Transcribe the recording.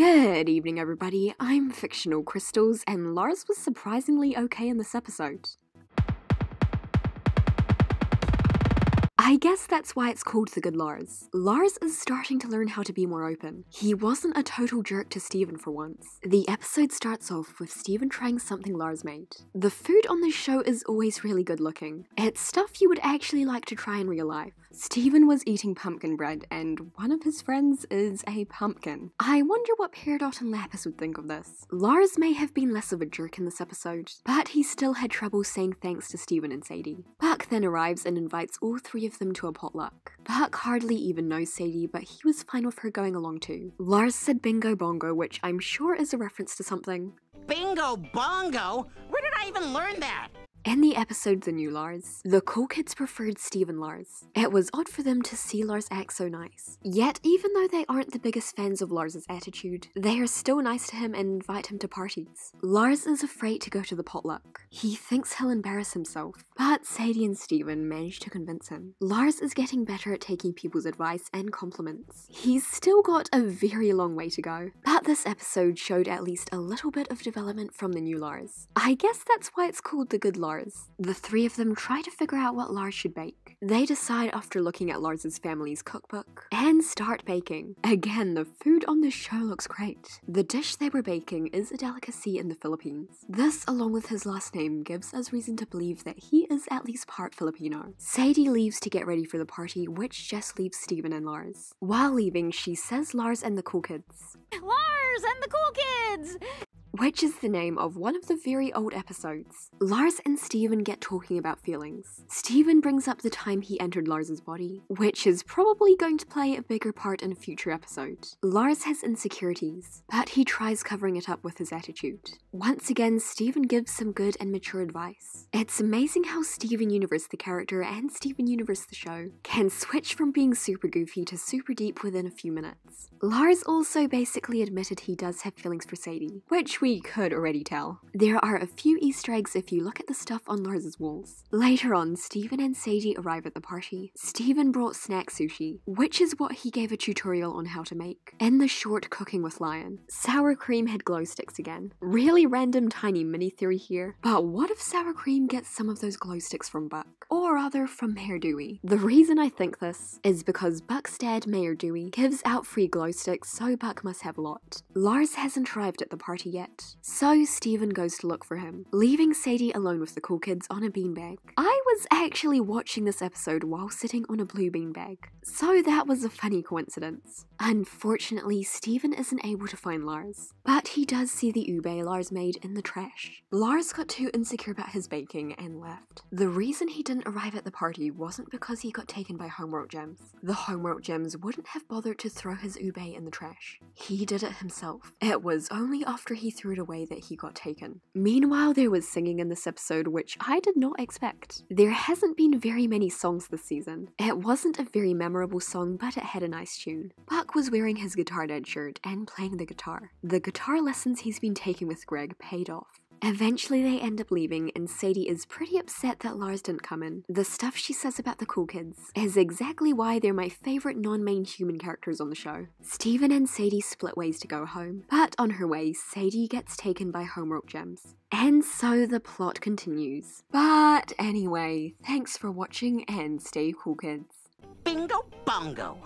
Good evening, everybody. I'm Fictional Crystals, and Lars was surprisingly okay in this episode. I guess that's why it's called the Good Lars. Lars is starting to learn how to be more open. He wasn't a total jerk to Steven for once. The episode starts off with Steven trying something Lars made. The food on this show is always really good looking. It's stuff you would actually like to try in real life. Steven was eating pumpkin bread, and one of his friends is a pumpkin. I wonder what Peridot and Lapis would think of this. Lars may have been less of a jerk in this episode, but he still had trouble saying thanks to Steven and Sadie. Buck then arrives and invites all three of them to a potluck. Buck hardly even knows Sadie, but he was fine with her going along too. Lars said bingo bongo, which I'm sure is a reference to something. Bingo bongo? Where did I even learn that? In the episode The New Lars, the cool kids preferred Steve and Lars. It was odd for them to see Lars act so nice. Yet, even though they aren't the biggest fans of Lars's attitude, they are still nice to him and invite him to parties. Lars is afraid to go to the potluck. He thinks he'll embarrass himself, but Sadie and Steven manage to convince him. Lars is getting better at taking people's advice and compliments. He's still got a very long way to go, but this episode showed at least a little bit of development from the new Lars. I guess that's why it's called the Good Lars. The three of them try to figure out what Lars should bake. They decide after looking at Lars's family's cookbook and start baking. Again, the food on this show looks great. The dish they were baking is a delicacy in the Philippines. This, along with his last name, gives us reason to believe that he is at least part Filipino. Sadie leaves to get ready for the party, which just leaves Steven and Lars. While leaving, she says Lars and the cool kids. Lars and the cool kids! Which is the name of one of the very old episodes. Lars and Steven get talking about feelings. Steven brings up the time he entered Lars's body, which is probably going to play a bigger part in a future episode. Lars has insecurities, but he tries covering it up with his attitude. Once again, Steven gives some good and mature advice. It's amazing how Steven Universe the character and Steven Universe the show can switch from being super goofy to super deep within a few minutes. Lars also basically admitted he does have feelings for Sadie, which we could already tell. There are a few Easter eggs if you look at the stuff on Lars's walls. Later on, Steven and Sadie arrive at the party. Steven brought snack sushi, which is what he gave a tutorial on how to make. In the short Cooking with Lion, sour cream had glow sticks again. Really random tiny mini theory here, but what if sour cream gets some of those glow sticks from Buck? Or rather from Mayor Dewey? The reason I think this is because Buck's dad, Mayor Dewey, gives out free glow sticks, so Buck must have a lot. Lars hasn't arrived at the party yet, so Steven goes to look for him, leaving Sadie alone with the cool kids on a beanbag. I was actually watching this episode while sitting on a blue beanbag, so that was a funny coincidence. Unfortunately, Steven isn't able to find Lars, but he does see the ube Lars made in the trash. Lars got too insecure about his baking and left. The reason he didn't arrive at the party wasn't because he got taken by HomeWorld gems. The HomeWorld gems wouldn't have bothered to throw his ube in the trash. He did it himself. It was only after he threw it away that he got taken. Meanwhile, there was singing in this episode, which I did not expect. There hasn't been very many songs this season. It wasn't a very memorable song, but it had a nice tune. Buck was wearing his Guitar Dad shirt and playing the guitar. The guitar lessons he's been taking with Greg paid off. Eventually they end up leaving, and Sadie is pretty upset that Lars didn't come in. The stuff she says about the cool kids is exactly why they're my favorite non-main human characters on the show. Steven and Sadie split ways to go home, but on her way, Sadie gets taken by HomeWorld gems. And so the plot continues. But anyway, thanks for watching and stay cool, kids. Bingo bongo.